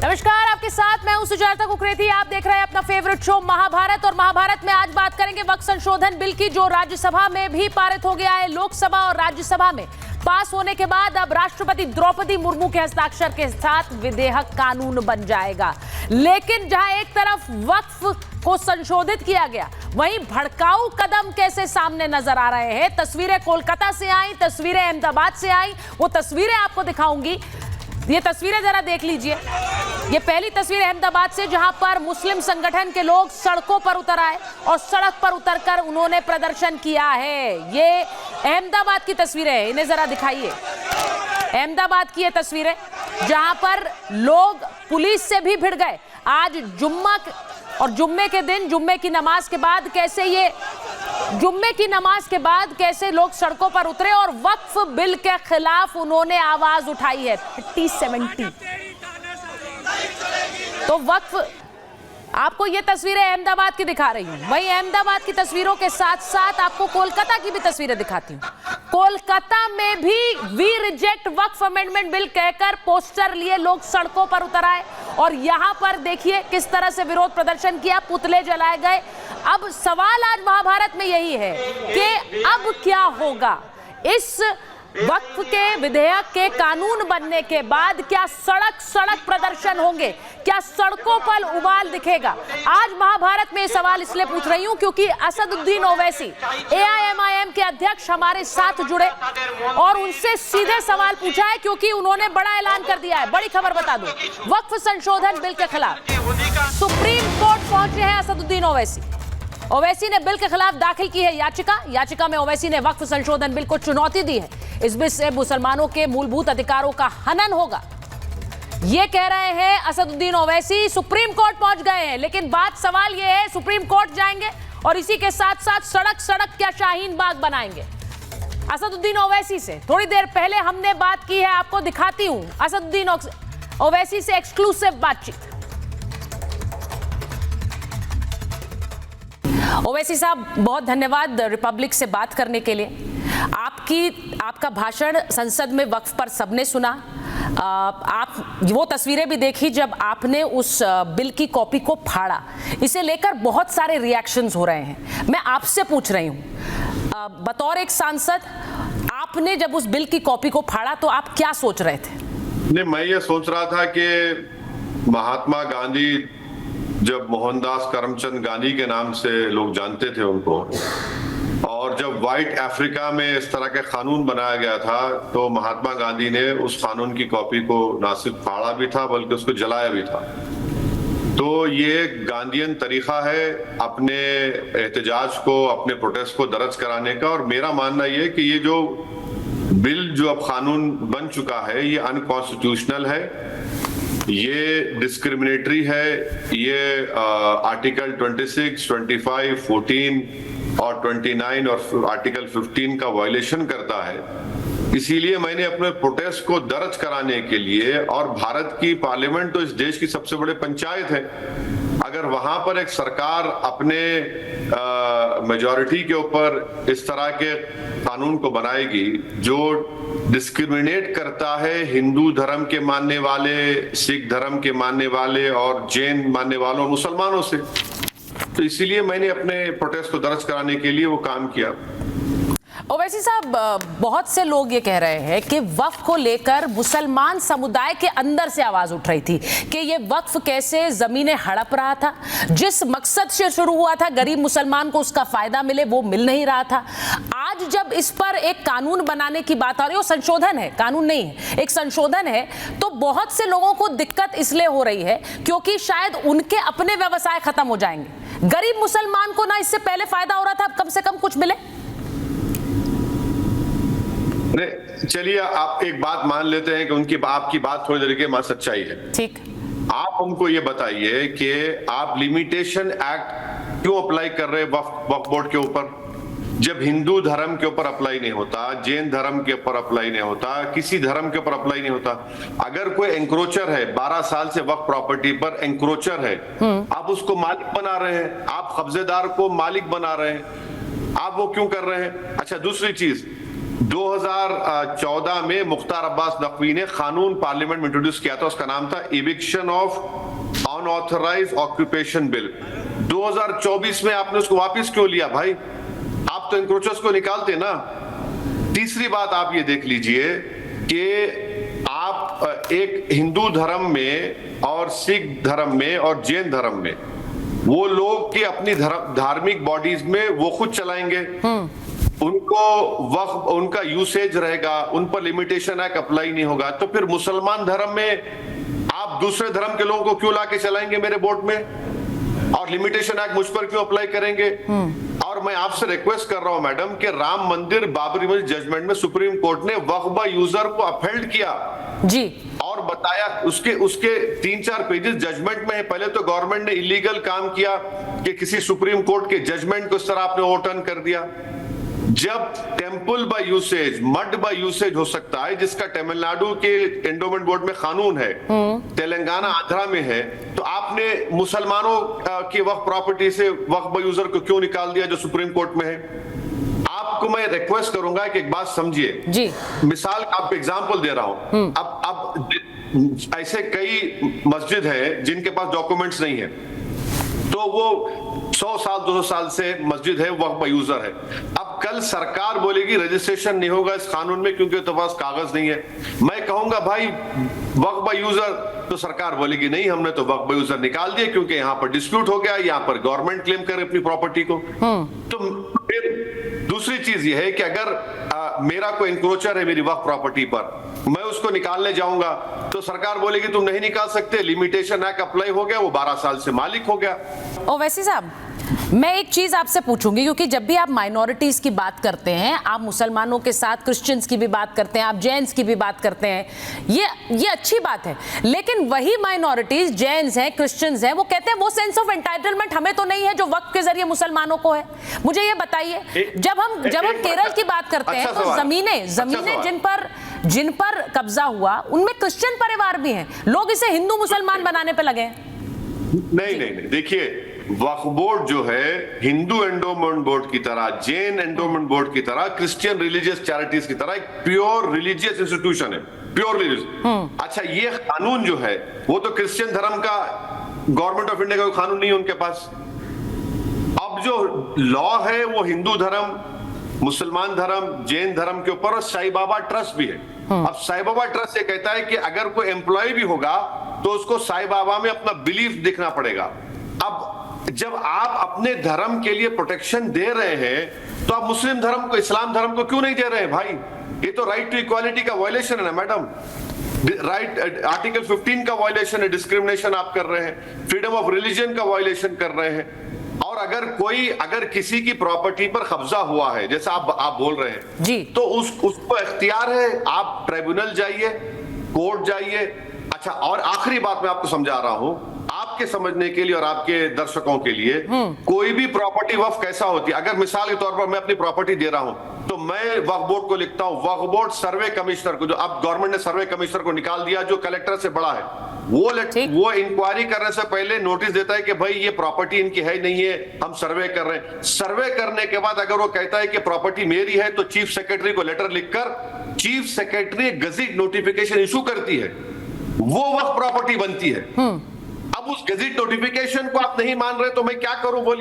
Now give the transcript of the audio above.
नमस्कार, आपके साथ मैं हूं सुजाता कुकरेती। आप देख रहे हैं अपना फेवरेट शो महाभारत। और महाभारत में आज बात करेंगे वक्फ संशोधन बिल की, जो राज्यसभा में भी पारित हो गया है। लोकसभा और राज्यसभा में पास होने के बाद अब राष्ट्रपति द्रौपदी मुर्मू के हस्ताक्षर के साथ विधेयक कानून बन जाएगा। लेकिन जहां एक तरफ वक्फ को संशोधित किया गया, वहीं भड़काऊ कदम कैसे सामने नजर आ रहे हैं। तस्वीरें कोलकाता से आई, तस्वीरें अहमदाबाद से आई, वो तस्वीरें आपको दिखाऊंगी। ये तस्वीरें जरा देख लीजिए। ये पहली तस्वीर अहमदाबाद से, जहां पर मुस्लिम संगठन के लोग सड़कों पर उतर आए और सड़क पर उतरकर उन्होंने प्रदर्शन किया है। ये अहमदाबाद की तस्वीरें हैं, इन्हें जरा दिखाइए। अहमदाबाद की ये तस्वीरें, जहां पर लोग पुलिस से भी भिड़ गए। आज जुम्मा और जुम्मे के दिन, जुम्मे की नमाज के बाद कैसे लोग सड़कों पर उतरे और वक्फ बिल के खिलाफ उन्होंने आवाज उठाई है। 30-70 तो वक्फ, आपको ये तस्वीरें अहमदाबाद की दिखा रही हूं। वहीं अहमदाबाद की तस्वीरों के साथ साथ आपको कोलकाता की भी तस्वीरें दिखाती हूं। कोलकाता में भी we reject Waqf amendment bill कहकर पोस्टर लिए लोग सड़कों पर उतर आए और यहां पर देखिए किस तरह से विरोध प्रदर्शन किया, पुतले जलाए गए। अब सवाल आज महाभारत में यही है कि अब क्या होगा। इस वक्फ के विधेयक के कानून बनने के बाद क्या सड़क प्रदर्शन होंगे, क्या सड़कों पर उबाल दिखेगा। आज महाभारत में सवाल इसलिए पूछ रही हूं क्योंकि असदुद्दीन ओवैसी AIMIM के अध्यक्ष हमारे साथ जुड़े और उनसे सीधे सवाल पूछा है, क्योंकि उन्होंने बड़ा ऐलान कर दिया है। बड़ी खबर बता दूं, वक्फ संशोधन बिल के खिलाफ सुप्रीम कोर्ट पहुंचे हैं असदुद्दीन ओवैसी। ओवैसी ने बिल के खिलाफ दाखिल की है याचिका में ओवैसी ने वक्फ संशोधन बिल को चुनौती दी है। इस बिल से मुसलमानों के मूलभूत अधिकारों का हनन होगा, ये कह रहे हैं असदुद्दीन ओवैसी। सुप्रीम कोर्ट पहुंच गए हैं, लेकिन सवाल ये है, सुप्रीम कोर्ट जाएंगे और इसी के साथ साथ सड़क क्या शाहीन बाग बनाएंगे। असदुद्दीन ओवैसी से थोड़ी देर पहले हमने बात की है, आपको दिखाती हूं असदुद्दीन ओवैसी से एक्सक्लूसिव बातचीत। ओवैसी साहब, बहुत धन्यवाद रिपब्लिक से बात करने के लिए। आपका भाषण संसद में वक्फ पर सबने सुना। आप वो तस्वीरें भी देखी जब आपने उस बिल की कॉपी को फाड़ा। इसे लेकर बहुत सारे रिएक्शंस हो रहे हैं। मैं आपसे पूछ रही हूं, बतौर एक सांसद, आपने जब उस बिल की कॉपी को फाड़ा तो आप क्या सोच रहे थे? नहीं, मैं ये सोच रहा था कि महात्मा गांधी, जब मोहनदास करमचंद गांधी के नाम से लोग जानते थे उनको, और जब व्हाइट अफ्रीका में इस तरह का कानून बनाया गया था, तो महात्मा गांधी ने उस कानून की कॉपी को ना सिर्फ फाड़ा भी था बल्कि उसको जलाया भी था। तो ये गांधीयन तरीका है अपने एहतजाज को, अपने प्रोटेस्ट को दर्ज कराने का। और मेरा मानना ये कि ये जो बिल जो अब कानून बन चुका है, ये अनकॉन्स्टिट्यूशनल है, ये डिस्क्रिमिनेटरी है, ये आर्टिकल 26, 25, 14 और 29 और आर्टिकल 15 का वायलेशन करता है। इसीलिए मैंने अपने प्रोटेस्ट को दर्ज कराने के लिए, और भारत की पार्लियामेंट तो इस देश की सबसे बड़ी पंचायत है, अगर वहां पर एक सरकार अपने मेजॉरिटी के ऊपर इस तरह के कानून को बनाएगी जो डिस्क्रिमिनेट करता है हिंदू धर्म के मानने वाले, सिख धर्म के मानने वाले और जैन मानने वालों, मुसलमानों से, तो इसीलिए मैंने अपने प्रोटेस्ट को दर्ज कराने के लिए वो काम किया। ओवैसी साहब, बहुत से लोग ये कह रहे हैं कि वक्फ को लेकर मुसलमान समुदाय के अंदर से आवाज उठ रही थी कि ये वक्फ कैसे जमीनें हड़प रहा था, जिस मकसद से शुरू हुआ था गरीब मुसलमान को उसका फायदा मिले, वो मिल नहीं रहा था। आज जब इस पर एक कानून बनाने की बात आ रही है, संशोधन है, कानून नहीं है, एक संशोधन है, तो बहुत से लोगों को दिक्कत इसलिए हो रही है क्योंकि शायद उनके अपने व्यवसाय खत्म हो जाएंगे। गरीब मुसलमान को ना इससे पहले फायदा हो रहा था, अब कम से कम कुछ मिले। चलिए, आप एक बात मान लेते हैं कि आपकी बात थोड़ी देर के बाद सच्चाई है। ठीक, आप हमको ये बताइए कि आप लिमिटेशन एक्ट क्यों अप्लाई कर रहे हैं वक्फ बोर्ड के ऊपर, जब हिंदू धर्म के ऊपर अप्लाई नहीं होता, जैन धर्म के ऊपर अप्लाई नहीं होता, किसी धर्म के ऊपर अप्लाई नहीं होता। अगर कोई एंक्रोचर है, 12 साल से वक्फ प्रॉपर्टी पर एंक्रोचर है, आप उसको मालिक बना रहे हैं, आप कब्जेदार को मालिक बना रहे हैं, आप वो क्यों कर रहे हैं? अच्छा, दूसरी चीज, 2014 में मुख्तार अब्बास नकवी ने कानून पार्लियामेंट में इंट्रोड्यूस किया था, उसका नाम था eviction of unauthorised occupation bill. 2024 में आपने उसको वापस क्यों लिया भाई? आप तो इंक्रोचर्स को निकालते ना। तीसरी बात आप ये देख लीजिए कि आप एक हिंदू धर्म में और सिख धर्म में और जैन धर्म में वो लोग की अपनी धार्मिक बॉडीज में वो खुद चलाएंगे, उनको वक्फ उनका यूसेज रहेगा, उन पर लिमिटेशन एक्ट अप्लाई नहीं होगा। तो फिर मुसलमान धर्म में आप दूसरे धर्म के लोगों को क्यों लाके चलाएंगे मेरे बोर्ड में, और लिमिटेशन एक्ट मुझ पर क्यों अप्लाई करेंगे? और मैं आपसे रिक्वेस्ट कर रहा हूं मैडम कि राम मंदिर बाबरी मस्जिद जजमेंट में सुप्रीम कोर्ट ने वक्फ यूजर को अपहेल्ड किया जी, और बताया, उसके 3-4 पेजेस जजमेंट में है। पहले तो गवर्नमेंट ने इलीगल काम किया कि किसी सुप्रीम कोर्ट के जजमेंट को इस तरह आपने ओवरटर्न कर दिया। जब temple by usage, mud by usage हो सकता है, जिसका तमिलनाडु के एंडोमेंट बोर्ड में कानून है, तेलंगाना आंध्रा में है, तो आपने मुसलमानों की वक्फ प्रॉपर्टी से वक्फ बाय यूजर को क्यों निकाल दिया जो सुप्रीम कोर्ट में है? आपको मैं रिक्वेस्ट करूंगा कि एक बात समझिए जी, मिसाल आपको एग्जांपल दे रहा हूं। अब ऐसे कई मस्जिद है जिनके पास डॉक्यूमेंट्स नहीं है, तो वो 100 साल 200 साल से मस्जिद है, वक्फ बाय यूजर है। अब कल सरकार बोलेगी रजिस्ट्रेशन नहीं होगा इस कानून में क्योंकि तो पास कागज नहीं है। मैं कहूंगा भाई वक्फ बाय यूजर, तो सरकार बोलेगी नहीं, हमने तो वक्फ बाय यूजर निकाल दिए क्योंकि यहाँ पर डिस्प्यूट हो गया, यहाँ पर गवर्नमेंट क्लेम करे अपनी प्रॉपर्टी को। तो फिर दूसरी चीज ये है कि अगर मेरा कोई इंक्रोचर है मेरी वक्फ प्रॉपर्टी पर, मैं उसको निकालने जाऊंगा तो सरकार बोलेगी तुम नहीं निकाल सकते, लिमिटेशन एक्ट अप्लाई हो गया, वो 12 साल से मालिक हो गया। ओवैसी साहब, मैं एक चीज आपसे पूछूंगी, क्योंकि जब भी आप माइनॉरिटीज की बात करते हैं, आप मुसलमानों के साथ क्रिश्चियंस की भी बात करते हैं, आप जैन्स की भी बात करते हैं, ये अच्छी बात है, लेकिन वही माइनॉरिटीज जैन्स हैं, क्रिश्चियंस हैं, वो कहते हैं वो सेंस ऑफ एंटाइटलमेंट हमें तो नहीं है जो वक्फ के जरिए मुसलमानों को है। मुझे ये बताइए, जब हम केरल की बात करते हैं तो जमीनें जिन पर कब्जा हुआ उनमें क्रिश्चियन परिवार भी हैं, लोग इसे हिंदू मुसलमान बनाने पे लगे हैं। नहीं, देखिए वक्फ बोर्ड जो है हिंदू एंडोमेंट बोर्ड की तरह, जैन एंडोमेंट बोर्ड की तरह, क्रिश्चियन रिलीजियस चैरिटीज की तरह एक प्योर रिलीजियस इंस्टीट्यूशन है, प्योर रिलीजियस। अच्छा, ये कानून जो है वो तो क्रिश्चियन धर्म का, गवर्नमेंट ऑफ इंडिया का कानून नहीं है उनके पास। अब जो लॉ है वो हिंदू धर्म, मुसलमान धर्म, जैन धर्म के ऊपर, और साईं बाबा ट्रस्ट भी है। अब साईं बाबा ट्रस्ट ये कहता है कि अगर कोई एम्प्लॉय भी होगा तो उसको साईं बाबा में अपना बिलीफ दिखना पड़ेगा। अब जब आप अपने धर्म के लिए प्रोटेक्शन दे रहे हैं तो आप मुस्लिम धर्म को, इस्लाम धर्म को क्यों नहीं दे रहे हैं भाई? ये तो राइट टू इक्वालिटी का वायलेशन है ना मैडम, राइट आर्टिकल 15 का वायलेशन है, डिस्क्रिमिनेशन आप कर रहे हैं, फ्रीडम ऑफ रिलीजन का वायलेशन कर रहे हैं। और अगर किसी की प्रॉपर्टी पर कब्जा हुआ है, जैसा आप बोल रहे हैं जी, तो उसको इख्तियार है, आप ट्राइब्यूनल जाइए, कोर्ट जाइए। अच्छा, और आखिरी बात मैं आपको समझा रहा हूं, आपके समझने के लिए और आपके दर्शकों के लिए, कोई भी प्रॉपर्टी वक्फ कैसा होती है। अगर मिसाल के तौर पर मैं अपनी प्रॉपर्टी दे रहा हूं तो मैं वक्फ बोर्ड को लिखता हूं, वक्फ बोर्ड सर्वे कमिश्नर को, जो अब गवर्नमेंट ने सर्वे कमिश्नर को निकाल दिया जो कलेक्टर से बड़ा है, वो इंक्वायरी करने से पहले नोटिस देता है कि भाई ये प्रॉपर्टी इनकी है नहीं है, हम सर्वे कर रहे हैं। सर्वे करने के बाद अगर वो कहता है कि प्रॉपर्टी मेरी है तो चीफ सेक्रेटरी को लेटर लिखकर chief secretary gazette notification issue करती है, वो वक्फ प्रॉपर्टी बनती है। अब उस गजेट नोटिफिकेशन को आप नहीं मान रहे तो मैं क्या करूं बोलिए?